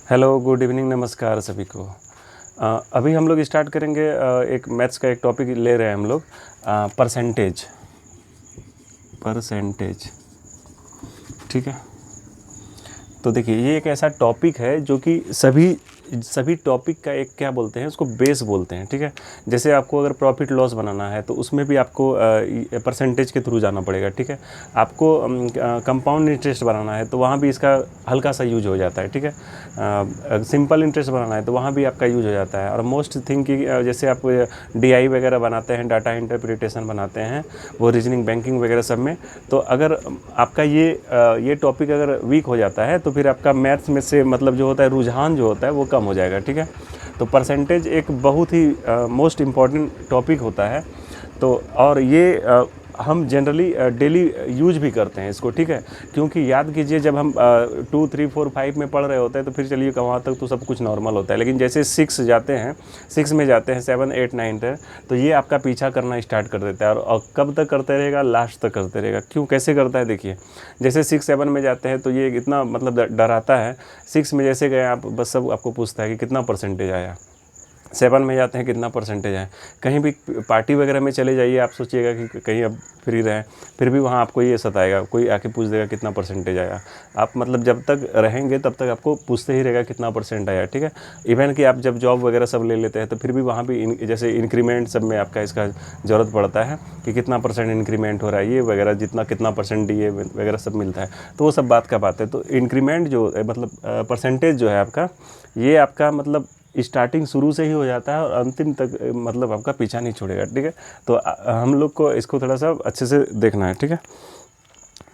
Hello, good evening, नमस्कार सभी को। अभी हम लोग स्टार्ट करेंगे एक मैथ्स का एक टॉपिक ले रहे हैं हम लोग, परसेंटेज। ठीक है। तो देखिए, ये एक ऐसा टॉपिक है जो कि सभी टॉपिक का एक क्या बोलते हैं, उसको बेस बोलते हैं। ठीक है। जैसे आपको अगर प्रॉफिट लॉस बनाना है तो उसमें भी आपको परसेंटेज के थ्रू जाना पड़ेगा। ठीक है। आपको कंपाउंड इंटरेस्ट बनाना है तो वहाँ भी इसका हल्का सा यूज हो जाता है। ठीक है। सिंपल इंटरेस्ट बनाना है तो वहाँ भी आपका यूज हो जाता है। और मोस्ट थिंग की जैसे आप डीआई वगैरह बनाते हैं, डाटा इंटरप्रिटेशन बनाते हैं, वो रीजनिंग बैंकिंग वगैरह सब में, तो अगर आपका ये टॉपिक अगर वीक हो जाता है तो फिर आपका मैथ्स में से मतलब जो होता है रुझान जो होता है वो कम हो जाएगा। ठीक है। तो परसेंटेज एक बहुत ही मोस्ट इम्पॉर्टेंट टॉपिक होता है। तो और ये हम जनरली डेली यूज भी करते हैं इसको। ठीक है। क्योंकि याद कीजिए, जब हम 2, 3, 4, 5 में पढ़ रहे होते हैं तो फिर चलिए वहाँ तक तो सब कुछ नॉर्मल होता है, लेकिन जैसे 6 जाते हैं, 6 में जाते हैं, 7, 8, 9, 10, तो ये आपका पीछा करना स्टार्ट कर देता है। और कब तक करते रहेगा? लास्ट तक करते रहेगा। क्यों, कैसे करता है? देखिए, जैसे 6, 7 में जाते हैं तो ये इतना मतलब डराता है। 6 में जैसे गए आप, बस सब आपको पूछता है कि कितना परसेंटेज आया। 7 में जाते हैं, कितना परसेंटेज है। कहीं भी पार्टी वगैरह में चले जाइए, आप सोचिएगा कि कहीं अब फ्री रहें, फिर भी वहाँ आपको ये सताएगा, कोई आके पूछ देगा कितना परसेंटेज आया। आप मतलब जब तक रहेंगे तब तक आपको पूछते ही रहेगा कितना परसेंट आया। ठीक है। इवन कि आप जब जॉब वगैरह सब ले लेते हैं तो फिर भी वहाँ भी जैसे इंक्रीमेंट सब में आपका इसका ज़रूरत पड़ता है कि कितना परसेंट इंक्रीमेंट हो रहा है, ये वगैरह जितना कितना परसेंट डीए वगैरह सब मिलता है। तो वो सब बात का बात है। तो इंक्रीमेंट जो मतलब परसेंटेज जो है आपका, ये आपका मतलब स्टार्टिंग शुरू से ही हो जाता है और अंतिम तक मतलब आपका पीछा नहीं छोड़ेगा। ठीक है। तो हम लोग को इसको थोड़ा सा अच्छे से देखना है। ठीक है।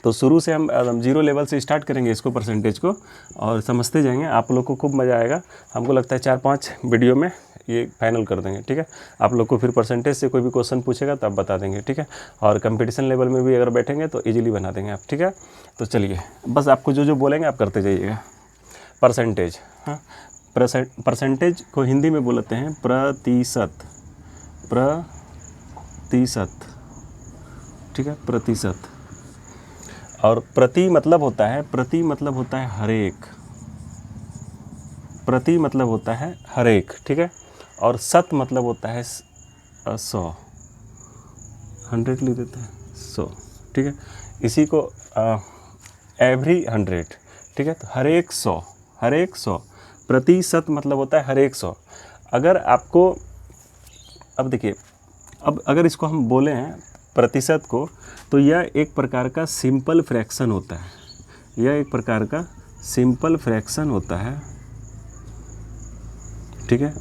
तो शुरू से हम जीरो लेवल से स्टार्ट करेंगे इसको, परसेंटेज को, और समझते जाएंगे। आप लोग को खूब मज़ा आएगा। हमको लगता है 4-5 वीडियो में ये फाइनल कर देंगे। ठीक है। आप लोग को फिर परसेंटेज से कोई भी क्वेश्चन पूछेगा तो आप बता देंगे। ठीक है। और कंपटीशन लेवल में भी अगर बैठेंगे तो इजीली बना देंगे आप। ठीक है। तो चलिए, बस आपको जो जो बोलेंगे आप करते जाइएगा। परसेंटेज, हाँ, परसेंटेज को हिंदी में बोलते हैं प्रतिशत। प्रतिशत, ठीक है, प्रतिशत। और प्रति मतलब होता है हर एक। प्रति मतलब होता है हर एक। ठीक है। और शत मतलब होता है 100। 100 लिख देते हैं, 100। ठीक है। इसी को एवरी 100। ठीक है। तो हर एक 100, हर एक 100। प्रतिशत मतलब होता है हर एक 100। अगर आपको, अब देखिए, अब अगर इसको हम बोले हैं प्रतिशत को, तो यह एक प्रकार का सिंपल फ्रैक्शन होता है। यह एक प्रकार का सिंपल फ्रैक्शन होता है। ठीक है।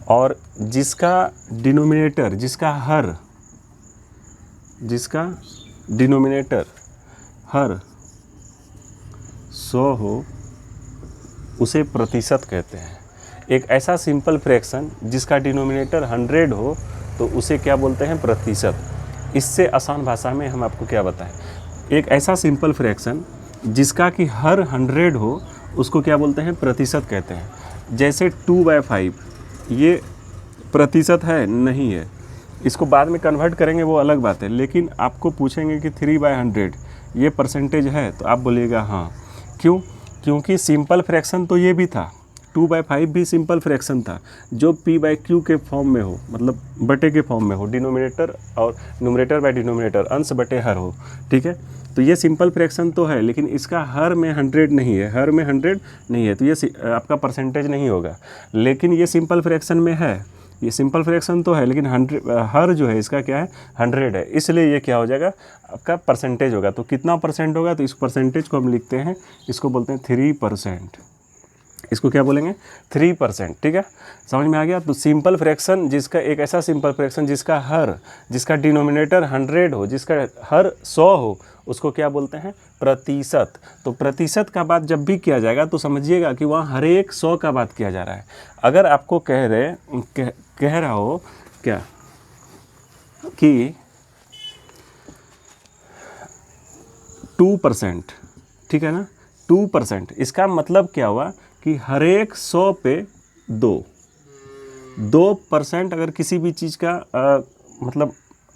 और जिसका डिनोमिनेटर, जिसका डिनोमिनेटर हर 100 हो, उसे प्रतिशत कहते हैं। एक ऐसा सिंपल फ्रैक्शन जिसका डिनोमिनेटर 100 हो तो उसे क्या बोलते हैं? प्रतिशत। इससे आसान भाषा में हम आपको क्या बताएं, एक ऐसा सिंपल फ्रैक्शन जिसका कि हर 100 हो उसको क्या बोलते हैं? प्रतिशत कहते हैं। जैसे 2/5, ये प्रतिशत है? नहीं है। इसको बाद में कन्वर्ट करेंगे वो अलग बात है, लेकिन आपको पूछेंगे कि 3/100 ये परसेंटेज है, तो आप बोलिएगा हाँ। क्यों? क्योंकि सिंपल फ्रैक्शन तो ये भी था, 2/5 भी सिंपल फ्रैक्शन था, जो p/q के फॉर्म में हो, मतलब बटे के फॉर्म में हो, डिनोमिनेटर और न्यूमरेटर बाय डिनोमिनेटर, अंश बटे हर हो। ठीक है। तो ये सिंपल फ्रैक्शन तो है, लेकिन इसका हर में 100 नहीं है, हर में 100 नहीं है, तो ये आपका परसेंटेज नहीं होगा। लेकिन ये सिंपल फ्रैक्शन में है, ये सिंपल फ्रैक्शन तो है, लेकिन 100 हर जो है इसका क्या है? 100 है, इसलिए ये क्या हो जाएगा? आपका परसेंटेज होगा। तो कितना परसेंट होगा? तो इस परसेंटेज को हम लिखते हैं, इसको बोलते हैं 3%। इसको क्या बोलेंगे? 3%। ठीक है। समझ में आ गया? तो सिंपल फ्रैक्शन, जिसका एक ऐसा सिंपल फ्रैक्शन जिसका डिनोमिनेटर 100 हो, जिसका हर 100 हो, उसको क्या बोलते हैं? प्रतिशत। तो प्रतिशत का बात जब भी किया जाएगा तो समझिएगा कि वहाँ हर एक 100 का बात किया जा रहा है। अगर आपको कह रहा हो क्या कि 2%, ठीक है ना, 2%, इसका मतलब क्या हुआ कि हर एक 100 पे 2% अगर किसी भी चीज़ का मतलब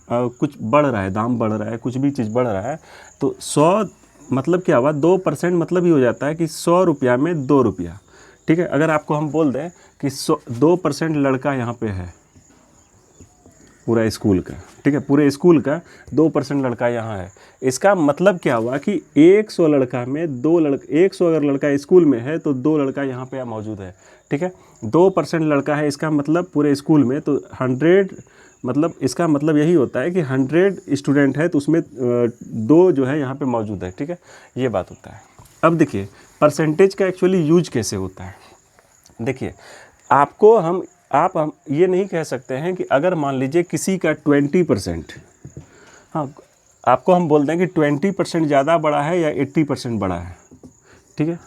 कुछ बढ़ रहा है, दाम बढ़ रहा है, कुछ भी चीज़ बढ़ रहा है, तो 100 मतलब क्या हुआ? 2% मतलब ही हो जाता है कि 100 रुपया में 2 रुपया। ठीक है। अगर आपको हम बोल दें कि 2% लड़का यहाँ पे है पूरा स्कूल का, ठीक है, पूरे स्कूल का 2% लड़का यहाँ है, इसका मतलब क्या हुआ कि 100 लड़का में 100 अगर लड़का स्कूल में है तो 2 लड़का यहाँ पे मौजूद है, ठीक है। 2% लड़का है, इसका मतलब पूरे स्कूल में तो 100, मतलब इसका मतलब यही होता है कि 100 स्टूडेंट है तो उसमें 2 जो है यहाँ पे मौजूद है, ठीक है, ये बात होता है। अब देखिए परसेंटेज का एक्चुअली यूज कैसे होता है। देखिए आप ये नहीं कह सकते हैं कि अगर मान लीजिए किसी का 20%, हाँ, आपको हम बोलते हैं कि 20% ज़्यादा बड़ा है या 80% बड़ा है, ठीक है,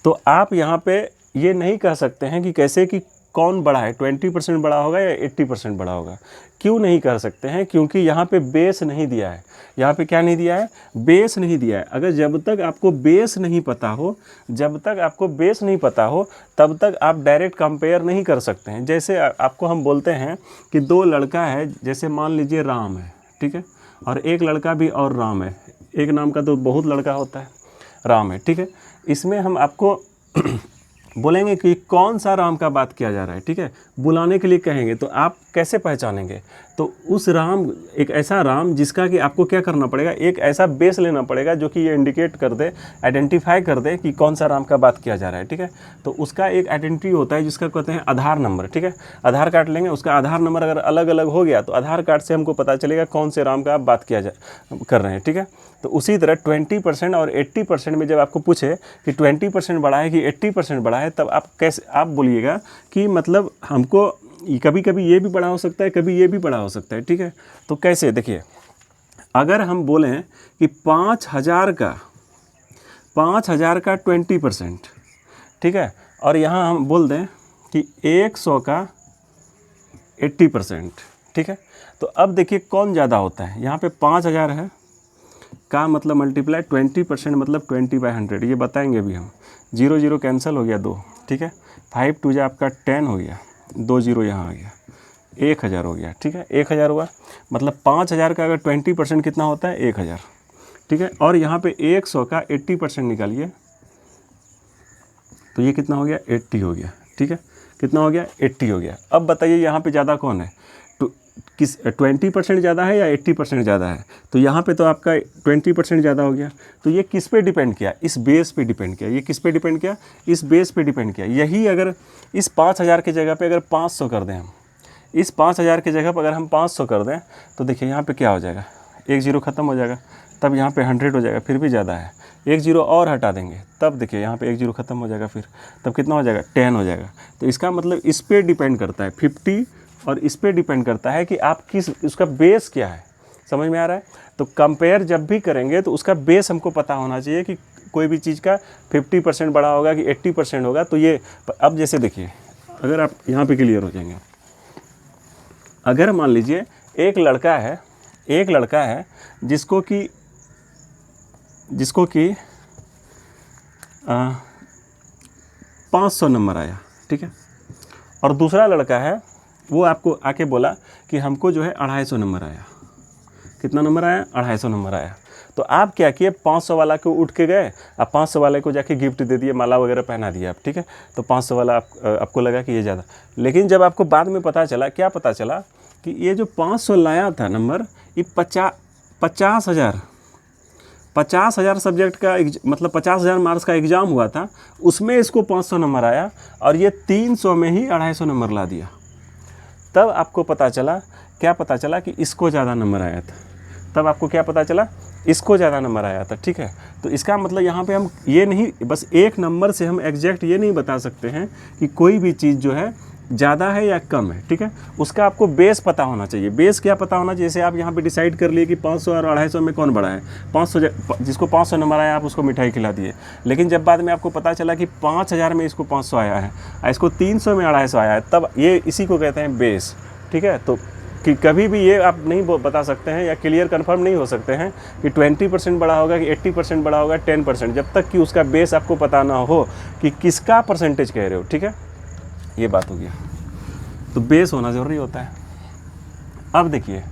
तो आप यहाँ पे ये नहीं कह सकते हैं कि कैसे कि कौन बड़ा है, 20% बड़ा होगा या 80% बड़ा होगा। क्यों नहीं कर सकते हैं? क्योंकि यहाँ पे बेस नहीं दिया है। यहाँ पे क्या नहीं दिया है? बेस नहीं दिया है। अगर जब तक आपको बेस नहीं पता हो, तब तक आप डायरेक्ट कंपेयर नहीं कर सकते हैं। जैसे आपको हम बोलते हैं कि 2 लड़का है, जैसे मान लीजिए राम है, ठीक है, और एक लड़का भी और राम है, एक नाम का तो बहुत लड़का होता है, राम है, ठीक है। इसमें हम आपको बोलेंगे कि कौन सा राम का बात किया जा रहा है, ठीक है, बुलाने के लिए कहेंगे तो आप कैसे पहचानेंगे? तो उस राम, एक ऐसा राम जिसका कि आपको क्या करना पड़ेगा, एक ऐसा बेस लेना पड़ेगा जो कि ये इंडिकेट कर दे, आइडेंटिफाई कर दे कि कौन सा राम का बात किया जा रहा है, ठीक है। तो उसका एक आइडेंटिटी होता है जिसका कहते हैं आधार नंबर, ठीक है। आधार कार्ड लेंगे, उसका आधार नंबर अगर अलग अलग हो गया तो आधार कार्ड से हमको पता चलेगा कौन से राम का आप बात कर रहे हैं, ठीक है। तो उसी तरह 20% और 80% में जब आपको पूछे कि 20% बड़ा है कि 80% बड़ा है, तब आप कैसे आप बोलिएगा कि मतलब हमको कभी कभी ये भी बड़ा हो सकता है, कभी ये भी बड़ा हो सकता है, ठीक है। तो कैसे, देखिए, अगर हम बोलें कि 5000 का 20%, ठीक है, और यहाँ हम बोल दें कि 100 का 80%, ठीक है, तो अब देखिए कौन ज़्यादा होता है। यहाँ पे 5000 है का मतलब मल्टीप्लाई 20% मतलब 20/100, ये बताएंगे अभी हम। 0 0 कैंसिल हो गया 2, ठीक है, 5 2 जा आपका 10 हो गया, 2 0 यहाँ आ गया, 1000 हो गया, ठीक है, 1000 हुआ, मतलब 5000 का अगर 20% कितना होता है, 1000, ठीक है। और यहाँ पे 100 का 80% निकालिए तो ये कितना हो गया, 80 हो गया, ठीक है, कितना हो गया, 80 हो गया। अब बताइए यहाँ पे ज़्यादा कौन है, तो किस 20% ज़्यादा है या 80% ज़्यादा है? तो यहाँ पे तो आपका 20% ज़्यादा हो गया। तो ये किस पे डिपेंड किया, इस बेस पे डिपेंड किया। ये किस पे डिपेंड किया, इस बेस पे डिपेंड किया। यही अगर इस 5000 की जगह पे अगर 500 कर दें हम, इस 5000 की जगह पर अगर हम 500 कर दें तो देखिए यहाँ पे क्या हो जाएगा, 1 0 ख़त्म हो जाएगा, तब यहाँ पे 100 हो जाएगा, फिर भी ज़्यादा है, 1 0 और हटा देंगे, तब देखिए यहाँ पे 1 0 ख़त्म हो जाएगा, फिर तब कितना हो जाएगा, 10 हो जाएगा। तो इसका मतलब इस पर डिपेंड करता है 50, और इस पर डिपेंड करता है कि आप किस, उसका बेस क्या है। समझ में आ रहा है? तो कंपेयर जब भी करेंगे तो उसका बेस हमको पता होना चाहिए कि कोई भी चीज़ का 50% बड़ा होगा कि 80% होगा। तो ये अब जैसे देखिए, अगर आप यहाँ पे क्लियर हो जाएंगे, अगर मान लीजिए एक लड़का है जिसको कि 500 नंबर आया, ठीक है, और दूसरा लड़का है वो आपको आके बोला कि हमको जो है 250 नंबर आया। कितना नंबर आया, 250 नंबर आया। तो आप क्या किए, 500 वाला को उठ के गए, आप 500 वाले को जाके गिफ्ट दे दिए, माला वगैरह पहना दिया आप, ठीक है। तो 500 वाला आपको लगा कि ये ज़्यादा, लेकिन जब आपको बाद में पता चला, क्या पता चला कि ये जो 500 लाया था नंबर, ये 50,000 सब्जेक्ट का मतलब 50,000 मार्क्स का एग्ज़ाम हुआ था, उसमें इसको 500 नंबर आया और ये 300 में ही 250 नंबर ला दिया। तब आपको पता चला, क्या पता चला कि इसको ज़्यादा नंबर आया था। तब आपको क्या पता चला, इसको ज़्यादा नंबर आया था, ठीक है। तो इसका मतलब यहाँ पे हम ये नहीं, बस एक नंबर से हम एग्जैक्ट ये नहीं बता सकते हैं कि कोई भी चीज़ जो है ज़्यादा है या कम है, ठीक है। उसका आपको बेस पता होना चाहिए। बेस क्या पता होना चाहिए, जैसे आप यहाँ पे डिसाइड कर लिए कि 500 और 250 में कौन बड़ा है। 500 जिसको 500 नंबर आया आप उसको मिठाई खिला दिए, लेकिन जब बाद में आपको पता चला कि 5000 में इसको 500 आया है, इसको 300 में 250 आया है, तब ये इसी को कहते हैं बेस, ठीक है। तो कि कभी भी ये आप नहीं बता सकते हैं या क्लियर कंफर्म नहीं हो सकते हैं कि 20% बड़ा होगा कि 80% बड़ा होगा, 10%, जब तक कि उसका बेस आपको पता ना हो कि किसका परसेंटेज कह रहे हो, ठीक है। ये बात हो गया, तो बेस होना ज़रूरी होता है। अब देखिए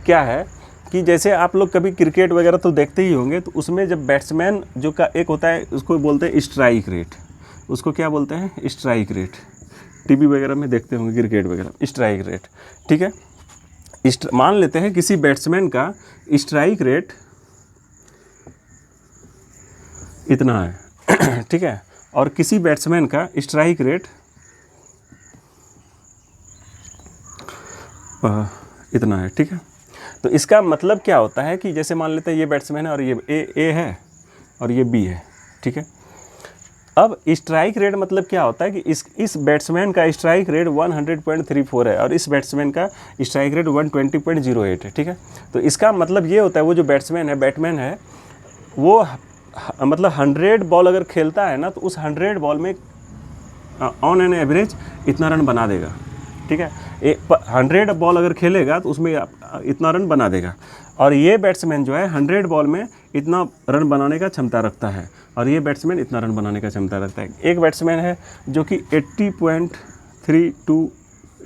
क्या है कि जैसे आप लोग कभी क्रिकेट वगैरह तो देखते ही होंगे, तो उसमें जब बैट्समैन जो का एक होता है, उसको बोलते हैं स्ट्राइक रेट, उसको क्या बोलते हैं, स्ट्राइक रेट। टीवी वगैरह में देखते होंगे, क्रिकेट वगैरह, स्ट्राइक रेट, ठीक है। मान लेते हैं किसी बैट्समैन का स्ट्राइक रेट इतना है ठीक है, और किसी बैट्समैन का स्ट्राइक रेट इतना है, ठीक है। तो इसका मतलब क्या होता है कि जैसे मान लेते हैं ये बैट्समैन है और ये ए है और ये बी है, ठीक है। अब स्ट्राइक रेट मतलब क्या होता है कि इस बैट्समैन का स्ट्राइक रेट 100.34 है और इस बैट्समैन का स्ट्राइक रेट 120.08 है, ठीक है। तो इसका मतलब ये होता है वो जो बैट्समैन है वो मतलब 100 बॉल अगर खेलता है ना तो उस 100 बॉल में ऑन एन एवरेज इतना रन बना देगा, ठीक है। 100 बॉल अगर खेलेगा तो उसमें इतना रन बना देगा। और ये बैट्समैन जो है 100 बॉल में इतना रन बनाने का क्षमता रखता है और ये बैट्समैन इतना रन बनाने का क्षमता रखता है। एक बैट्समैन है जो कि 80.32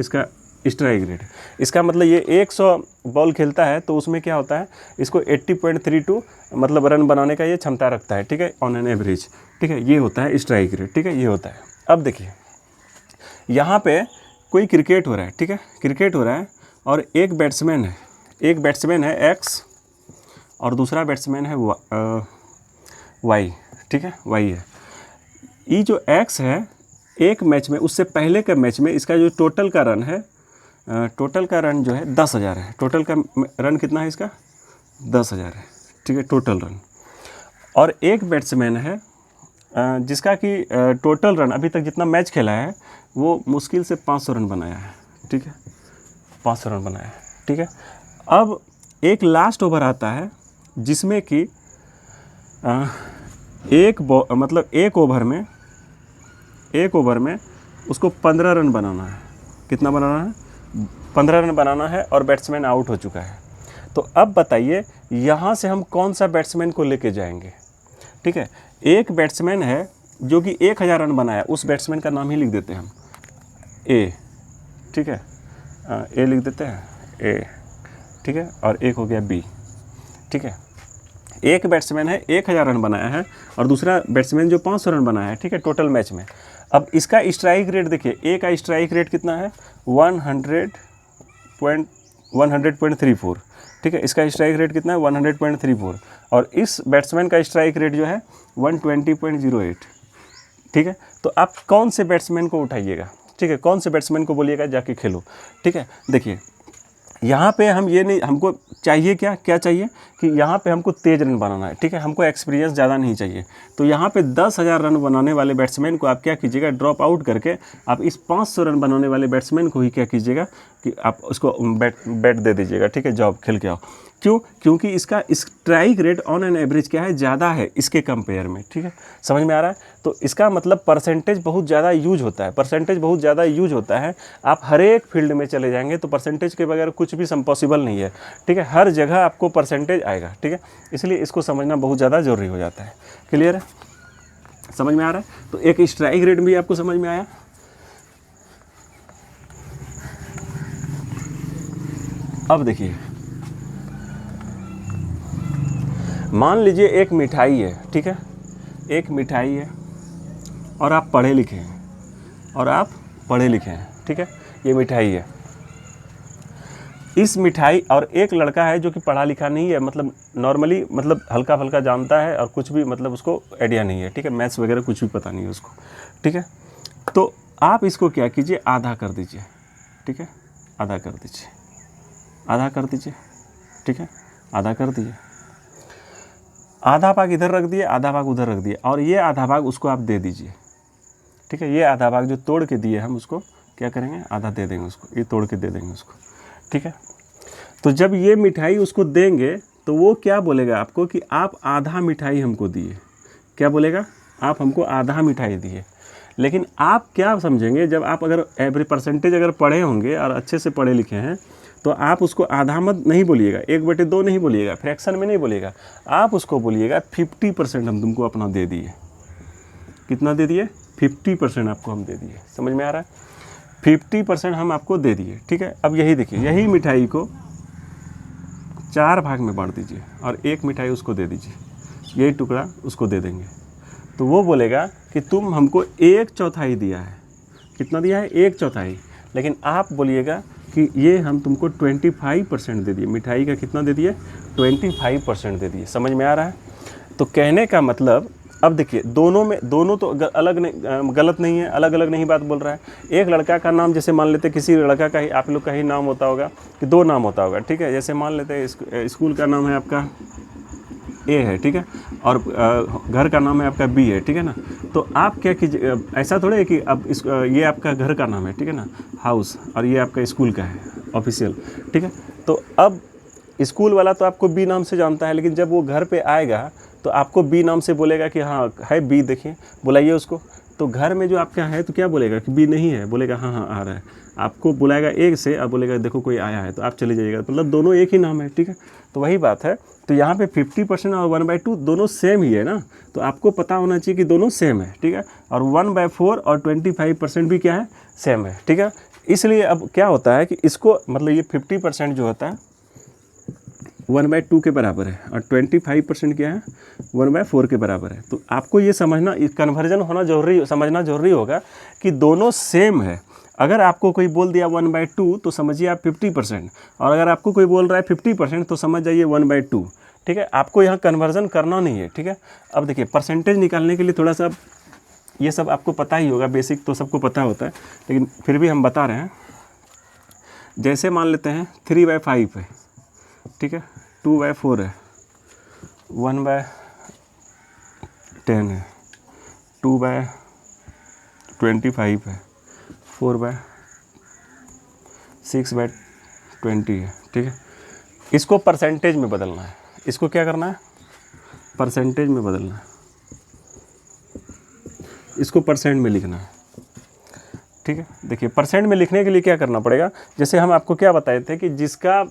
इसका स्ट्राइक रेट है। इसका मतलब ये 100 बॉल खेलता है तो उसमें क्या होता है, इसको 80.32 मतलब रन बनाने का ये क्षमता रखता है, ठीक है, ऑन एन एवरेज, ठीक है। ये होता है स्ट्राइक रेट, ठीक है, ये होता है। अब देखिए यहाँ पे कोई क्रिकेट हो रहा है, ठीक है, क्रिकेट हो रहा है और एक बैट्समैन है एक्स और दूसरा बैट्समैन है वाई, ठीक है, वाई है। ये जो एक्स है एक मैच में, उससे पहले के मैच में इसका जो टोटल का रन है, टोटल का रन जो है 10,000 है। टोटल का रन कितना है इसका, 10,000 है, ठीक है, टोटल रन। और एक बैट्समैन है जिसका कि टोटल रन अभी तक जितना मैच खेला है वो मुश्किल से 500 रन बनाया है, ठीक है, 500 रन बनाया है, ठीक है। अब एक लास्ट ओवर आता है जिसमें कि एक ओवर में उसको 15 रन बनाना है। कितना बनाना है, 15 रन बनाना है और बैट्समैन आउट हो चुका है। तो अब बताइए यहाँ से हम कौन सा बैट्समैन को लेके जाएंगे, ठीक है। एक बैट्समैन है जो कि 1000 रन बनाया, उस बैट्समैन का नाम ही लिख देते हैं हम ए, ठीक है, ए लिख देते हैं ए, ठीक है, और एक हो गया बी, ठीक है। एक बैट्समैन है 1000 रन बनाया है और दूसरा बैट्समैन जो 500 रन बनाया है, ठीक है, टोटल मैच में। अब इसका स्ट्राइक रेट देखिए, ए का स्ट्राइक रेट कितना है 100.34, ठीक है, इसका स्ट्राइक रेट कितना है 100.34 और इस बैट्समैन का स्ट्राइक रेट जो है 120.08, ठीक है। तो आप कौन से बैट्समैन को उठाइएगा, ठीक है, कौन से बैट्समैन को बोलिएगा जाके खेलो, ठीक है। देखिए यहाँ पे हम ये नहीं, हमको चाहिए क्या चाहिए कि यहाँ पे हमको तेज़ रन बनाना है, ठीक है, हमको एक्सपीरियंस ज़्यादा नहीं चाहिए। तो यहाँ पे 10,000 रन बनाने वाले बैट्समैन को आप क्या कीजिएगा, ड्रॉप आउट करके आप इस 500 रन बनाने वाले बैट्समैन को ही क्या कीजिएगा कि आप उसको बैट दे दीजिएगा, ठीक है, जॉब खेल के आओ। क्यों, क्योंकि इसका strike rate on an average क्या है, ज़्यादा है इसके कंपेयर में, ठीक है, समझ में आ रहा है। तो इसका मतलब परसेंटेज बहुत ज़्यादा यूज होता है, परसेंटेज बहुत ज़्यादा यूज होता है। आप हर एक फील्ड में चले जाएंगे तो परसेंटेज के बगैर कुछ भी पॉसिबल नहीं है, ठीक है, हर जगह आपको परसेंटेज आएगा, ठीक है। इसलिए इसको समझना बहुत ज़्यादा ज़रूरी हो जाता है। क्लियर है, समझ में आ रहा है। तो एक स्ट्राइक रेट भी आपको समझ में आया। अब देखिए मान लीजिए एक मिठाई है, ठीक है, एक मिठाई है और आप पढ़े लिखे हैं, ठीक है, ये मिठाई है। इस मिठाई और एक लड़का है जो कि पढ़ा लिखा नहीं है, मतलब नॉर्मली मतलब हल्का फल्का जानता है और कुछ भी मतलब उसको आइडिया नहीं है, ठीक है, मैथ्स वगैरह कुछ भी पता नहीं है उसको, ठीक है। तो आप इसको क्या कीजिए, आधा कर दीजिए, ठीक है, आधा कर दीजिए, ठीक है, आधा कर दिए, आधा भाग इधर रख दिए, आधा भाग उधर रख दिए और ये आधा भाग उसको आप दे दीजिए, ठीक है। ये आधा भाग जो तोड़ के दिए हम उसको क्या करेंगे, आधा दे देंगे उसको, ये तोड़ के दे देंगे उसको, ठीक है। तो जब ये मिठाई उसको देंगे तो वो क्या बोलेगा आपको कि आप आधा मिठाई हमको दिए, क्या बोलेगा, आप हमको आधा मिठाई दिए। लेकिन आप क्या समझेंगे, जब आप अगर एवरेज परसेंटेज अगर पढ़े होंगे और अच्छे से पढ़े लिखे हैं तो आप उसको आधा मत नहीं बोलिएगा, 1/2 नहीं बोलिएगा, फ्रैक्शन में नहीं बोलिएगा, आप उसको बोलिएगा 50% हम तुमको अपना दे दिए। कितना दे दिए, 50% आपको हम दे दिए। समझ में आ रहा है, 50% हम आपको दे दिए, ठीक है। अब यही देखिए, यही मिठाई को 4 भाग में बांट दीजिए और एक मिठाई उसको दे दीजिए, यही टुकड़ा उसको दे देंगे। तो वो बोलेगा कि तुम हमको 1/4 दिया है। कितना दिया है? 1/4। लेकिन आप बोलिएगा कि ये हम तुमको 25% दे दिए, मिठाई का कितना दे दिए? 25% दे दिए। समझ में आ रहा है? तो कहने का मतलब, अब देखिए दोनों तो अलग नहीं, गलत नहीं है, अलग अलग नहीं बात बोल रहा है। एक लड़का का नाम जैसे मान लेते, किसी लड़का का ही आप लोग का ही नाम होता होगा कि 2 नाम होता होगा, ठीक है। जैसे मान लेते हैं स्कूल का नाम है आपका ए है, ठीक है, और घर का नाम है आपका बी है, ठीक है ना। तो आप क्या कीजिए, ऐसा थोड़ा है कि अब ये आपका घर का नाम है, ठीक है ना, हाउस, और ये आपका स्कूल का है ऑफिशियल, ठीक है। तो अब स्कूल वाला तो आपको बी नाम से जानता है, लेकिन जब वो घर पे आएगा तो आपको बी नाम से बोलेगा कि हाँ है बी, देखिए बुलाइए उसको। तो घर में जो आपका है तो क्या बोलेगा कि बी नहीं है, बोलेगा हाँ हाँ आ रहा है। आपको बुलाएगा एक से, अब बोलेगा देखो कोई आया है, तो आप चले जाइएगा, मतलब दोनों एक ही नाम है, ठीक है। तो वही बात है। तो यहाँ पे 50% और 1/2 दोनों सेम ही है ना, तो आपको पता होना चाहिए कि दोनों सेम है, ठीक है। और 1/4 और 25% भी क्या है? सेम है, ठीक है। इसलिए अब क्या होता है कि इसको मतलब ये 50% जो होता है 1/2 के बराबर है, और 25% क्या है? 1/4 के बराबर है। तो आपको ये समझना, कन्वर्जन होना जरूरी, समझना जरूरी होगा कि दोनों सेम है। अगर आपको कोई बोल दिया 1/2 तो समझिए आप 50%, और अगर आपको कोई बोल रहा है 50% तो समझ जाइए 1/2, ठीक है। आपको यहाँ कन्वर्जन करना नहीं है, ठीक है। अब देखिए परसेंटेज निकालने के लिए थोड़ा सा ये सब आपको पता ही होगा, बेसिक तो सबको पता होता है, लेकिन फिर भी हम बता रहे हैं। जैसे मान लेते हैं 3/5 है, ठीक है, 2/4 है, 1/10 है, 2/25 है, 4/6/20 है, ठीक है। इसको परसेंटेज में बदलना है। इसको क्या करना है? परसेंटेज में बदलना है। इसको परसेंट में लिखना है, ठीक है। देखिए परसेंट में लिखने के लिए क्या करना पड़ेगा, जैसे हम आपको क्या बताए थे कि जिसका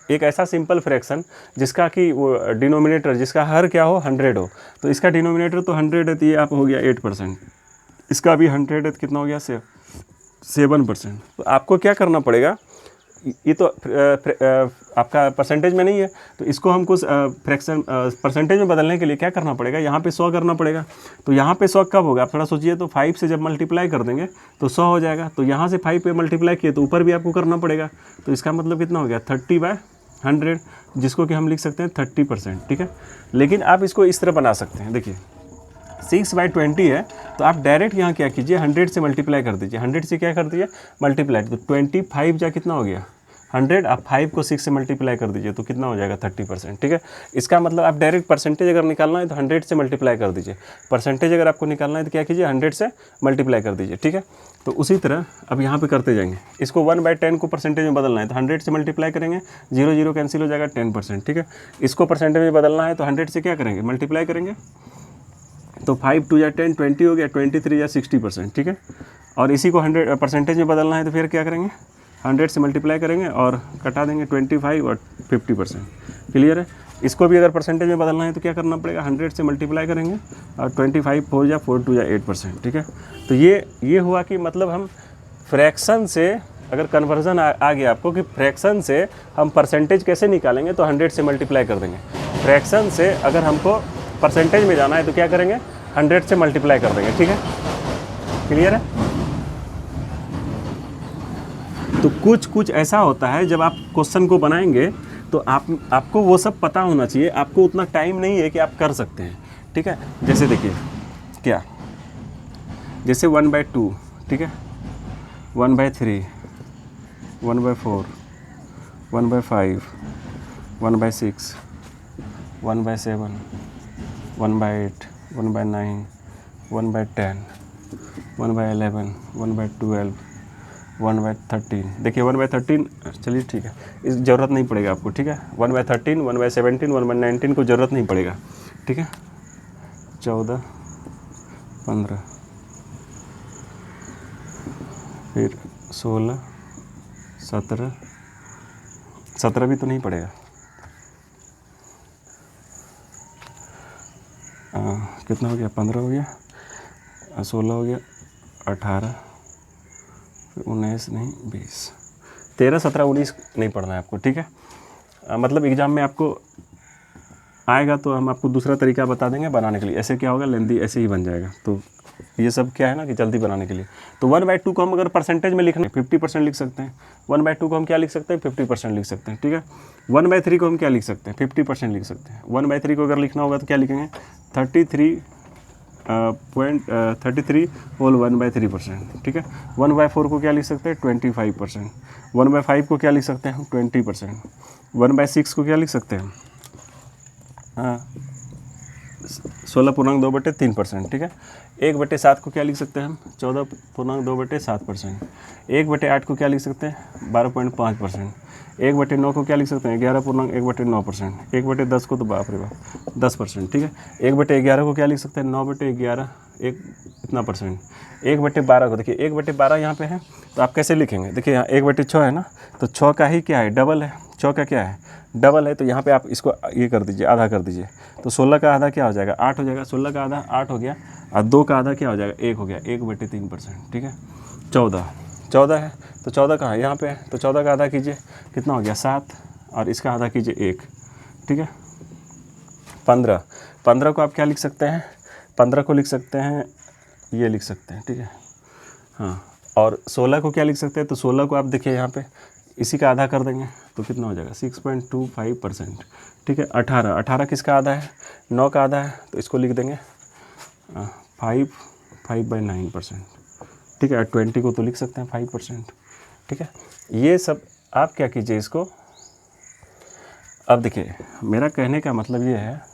एक ऐसा सिंपल फ्रैक्शन जिसका कि वो डिनोमिनेटर, जिसका हर क्या हो 100 हो, तो इसका डिनोमिनेटर तो 100 है, तो ये आप हो गया 8%। इसका भी 100 है तो कितना हो गया? 7%। तो आपको क्या करना पड़ेगा, ये तो आपका परसेंटेज में नहीं है, तो इसको हमको फ्रैक्शन परसेंटेज में बदलने के लिए क्या करना पड़ेगा? यहाँ पे 100 करना पड़ेगा। तो यहाँ पे 100 कब होगा? आप थोड़ा सोचिए। तो 5 से जब मल्टीप्लाई कर देंगे तो 100 हो जाएगा। तो यहाँ से 5 पे मल्टीप्लाई किए तो ऊपर भी आपको करना पड़ेगा। तो इसका मतलब कितना हो गया? 30/100, जिसको कि हम लिख सकते हैं 30%, ठीक है। लेकिन आप इसको इस तरह बना सकते हैं, देखिए 6/20 है, तो आप डायरेक्ट यहाँ क्या कीजिए, 100 से मल्टीप्लाई कर दीजिए। 100 से क्या कर दीजिए? मल्टीप्लाई। तो 25 जा कितना हो गया? 100। आप 5 को 6 से मल्टीप्लाई कर दीजिए तो कितना हो जाएगा? 30%, ठीक है। इसका मतलब आप डायरेक्ट परसेंटेज अगर निकालना है तो 100 से मल्टीप्लाई कर दीजिए। परसेंटेज अगर आपको निकालना है तो क्या कीजिए? 100 से मल्टीप्लाई कर दीजिए, ठीक है। तो उसी तरह अब यहाँ पे करते जाएंगे। इसको 1/10 को परसेंटेज में बदलना है तो 100 से मल्टीप्लाई करेंगे, 0 0 कैंसिल हो जाएगा, 10%, ठीक है। इसको परसेंटेज में बदलना है तो 100 से क्या करेंगे? मल्टीप्लाई करेंगे। तो 5 2 या 10, 20 हो गया, 23 या 60%, ठीक है। और इसी को 100 परसेंटेज में बदलना है तो फिर क्या करेंगे? 100 से मल्टीप्लाई करेंगे और कटा देंगे 25 और 50%। क्लियर है? इसको भी अगर परसेंटेज में बदलना है तो क्या करना पड़ेगा? 100 से मल्टीप्लाई करेंगे और 25 4 या 4 2 या 8%, ठीक है। तो ये हुआ कि मतलब हम फ्रैक्शन से अगर कन्वर्जन आ गया आपको कि फ्रैक्शन से हम परसेंटेज कैसे निकालेंगे, तो 100 से मल्टीप्लाई कर देंगे। फ्रैक्शन से अगर हमको परसेंटेज में जाना है तो क्या करेंगे? 100 से मल्टीप्लाई कर देंगे, ठीक है। क्लियर है? तो कुछ ऐसा होता है जब आप क्वेश्चन को बनाएंगे तो आपको वो सब पता होना चाहिए। आपको उतना टाइम नहीं है कि आप कर सकते हैं, ठीक है। जैसे देखिए क्या, जैसे 1/2, ठीक है, 1/3, 1/4, 1/5, 1/6, 1/7, 1/8, 1/9, 1/10, 1/11, 1/12, 1/13। देखिए 1/13, चलिए ठीक है, इस ज़रूरत नहीं पड़ेगा आपको, ठीक है। 1/13, 1/17, 1/19 को ज़रूरत नहीं पड़ेगा, ठीक है। 14, 15, फिर 16, 17 भी तो नहीं पड़ेगा। कितना हो गया? 15 हो गया, 16 हो गया, 18, 19 नहीं 20, 13, 17, 19 नहीं पढ़ना है आपको, ठीक है। मतलब एग्ज़ाम में आपको आएगा तो हम आपको दूसरा तरीका बता देंगे बनाने के लिए। ऐसे क्या होगा, लेंदी ऐसे ही बन जाएगा। तो ये सब क्या है ना कि जल्दी बनाने के लिए। तो 1/2 को हम अगर परसेंटेज में लिखना है 50% लिख सकते हैं। 1/2 को हम क्या लिख सकते हैं, 50% लिख सकते हैं, ठीक है। 1/3 को हम क्या लिख सकते हैं, 50% लिख सकते हैं। 1/3 को अगर लिखना होगा तो क्या लिखेंगे, 33 होल 1/3%, ठीक है। 1/4 को क्या लिख सकते हैं, 25%। 1/5 को क्या लिख सकते हैं हम, 20%। 1/6 को क्या लिख सकते हैं, 16.2/3%, ठीक है। 1/7 को क्या लिख सकते हैं हम, 14.2/7%। 1/8 को क्या लिख सकते हैं, 12.5%। 1/9 को क्या लिख सकते हैं, 11.1/9%। 1/10 को तो बाप रे बाप 10%, ठीक है। 1/11 को क्या लिख सकते हैं, 9/11 एक इतना %। 1/12 को देखिए, 1/12 यहाँ पे है तो आप कैसे लिखेंगे, देखिए यहाँ 1/6 है ना, तो 6 का ही क्या है, डबल है। 6 का क्या है, डबल है। तो यहाँ पे आप इसको ये कर दीजिए, आधा कर दीजिए। तो 16 का आधा क्या हो जाएगा, 8 हो जाएगा। 16 का आधा 8 हो गया, और 2 का आधा क्या हो जाएगा, 1 हो गया। 1/3%, ठीक है। 14 है, तो 14 कहाँ है, यहाँ पे है। तो 14 का आधा कीजिए, कितना हो गया, 7, और इसका आधा कीजिए 1, ठीक है। 15 को आप क्या लिख सकते हैं, 15 को लिख सकते हैं, ये लिख सकते हैं, ठीक है, हाँ। और 16 को क्या लिख सकते हैं, तो 16 को आप देखिए यहाँ पे इसी का आधा कर देंगे तो कितना हो जाएगा, 6.25%, ठीक है। 18 किसका आधा है, 9 का आधा है, तो इसको लिख देंगे 5/9%, ठीक है। 20 को तो लिख सकते हैं 5%, ठीक है। ये सब आप क्या कीजिए इसको, अब देखिए मेरा कहने का मतलब ये है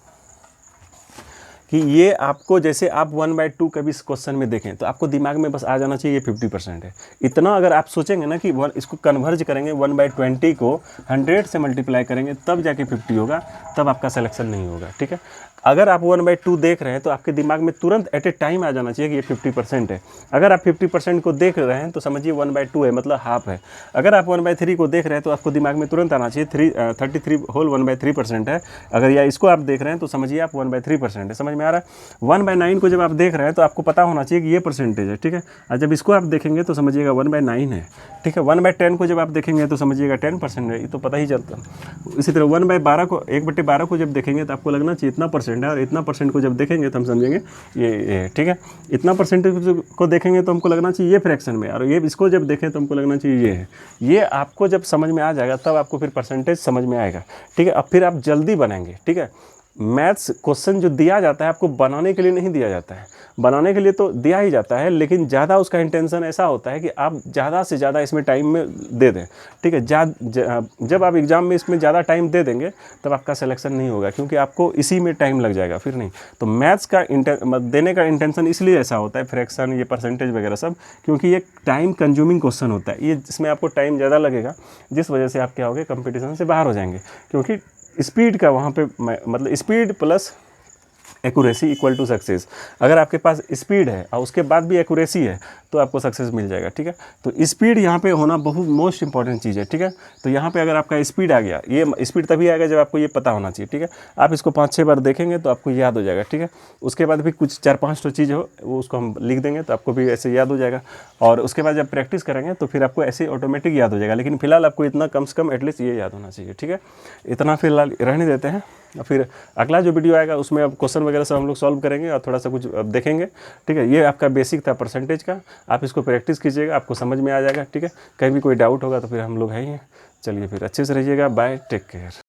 कि ये आपको, जैसे आप 1/2 कभी इस क्वेश्चन में देखें तो आपको दिमाग में बस आ जाना चाहिए 50% है। इतना अगर आप सोचेंगे ना कि इसको कन्वर्ज करेंगे 1/20 को 100 से मल्टीप्लाई करेंगे तब जाके 50 होगा, तब आपका सिलेक्शन नहीं होगा, ठीक है। अगर आप 1/2 देख रहे हैं तो आपके दिमाग में तुरंत एट ए टाइम आ जाना चाहिए कि ये 50% है। अगर आप 50% को देख रहे हैं तो समझिए 1/2 है, मतलब हाफ है। अगर आप 1/3 को देख रहे हैं तो आपको दिमाग में तुरंत आना चाहिए 33 होल 1/3% है। अगर या इसको आप देख रहे हैं तो समझिए आप 1/3% है। समझ में आ रहा है। 1/9 को जब आप देख रहे हैं तो आपको पता होना चाहिए कि ये परसेंटेज है, ठीक है। और जब इसको आप देखेंगे तो समझिएगा 1/9 है, ठीक है। 1/10 को जब आप देखेंगे तो समझिएगा 10% है, ये तो पता ही चलता। इसी तरह 1/12 को 1/12 को जब देखेंगे तो आपको लगना चाहिए इतना % है, और इतना % को जब देखेंगे तो हम समझेंगे ये, ठीक है। इतना % को देखेंगे तो हमको लगना चाहिए ये फ्रैक्शन में, और ये इसको जब देखें तो हमको लगना चाहिए ये है। ये आपको जब समझ में आ जाएगा तब आपको फिर परसेंटेज समझ में आएगा, ठीक है। अब फिर आप जल्दी बनाएंगे, ठीक है। मैथ्स क्वेश्चन जो दिया जाता है आपको बनाने के लिए नहीं दिया जाता है, बनाने के लिए तो दिया ही जाता है, लेकिन ज़्यादा उसका इंटेंशन ऐसा होता है कि आप ज़्यादा से ज़्यादा इसमें टाइम में दे दें, ठीक है। जब आप एग्ज़ाम में इसमें ज़्यादा टाइम दे देंगे तब आपका सिलेक्शन नहीं होगा, क्योंकि आपको इसी में टाइम लग जाएगा, फिर नहीं। तो मैथ्स का देने का इंटेंशन इसलिए ऐसा होता है, फ्रैक्शन ये परसेंटेज वगैरह सब, क्योंकि ये टाइम कंज्यूमिंग क्वेश्चन होता है। ये इसमें आपको टाइम ज़्यादा लगेगा, जिस वजह से आप क्या होगे, कंपटीशन से बाहर हो जाएंगे। क्योंकि स्पीड का वहाँ पे मतलब speed plus accuracy equal to success. अगर आपके पास स्पीड है और उसके बाद भी एक्यूरेसी है तो आपको सक्सेस मिल जाएगा, ठीक है। तो स्पीड यहाँ पे होना बहुत मोस्ट इंपॉर्टेंट चीज़ है, ठीक है। तो यहाँ पे अगर आपका स्पीड आ गया, ये स्पीड तभी आएगा जब आपको ये पता होना चाहिए, ठीक है। आप इसको 5-6 बार देखेंगे तो आपको याद हो जाएगा, ठीक है। उसके बाद भी कुछ 4-5 तो चीज़ हो वो उसको हम लिख देंगे तो आपको भी ऐसे याद हो जाएगा, और उसके बाद जब प्रैक्टिस करेंगे तो फिर आपको ऐसे ऑटोमेटिक याद हो जाएगा। लेकिन फिलहाल आपको इतना कम से कम एटलीस्ट ये याद होना चाहिए, ठीक है। इतना फिलहाल रहने देते हैं, फिर अगला जो वीडियो आएगा उसमें अब क्वेश्चन वगैरह सब हम लोग सॉल्व करेंगे और थोड़ा सा कुछ अब देखेंगे, ठीक है। ये आपका बेसिक था परसेंटेज का, आप इसको प्रैक्टिस कीजिएगा, आपको समझ में आ जाएगा, ठीक है। कहीं भी कोई डाउट होगा तो फिर हम लोग हैं ही हैं। चलिए फिर अच्छे से रहिएगा, बाय, टेक केयर।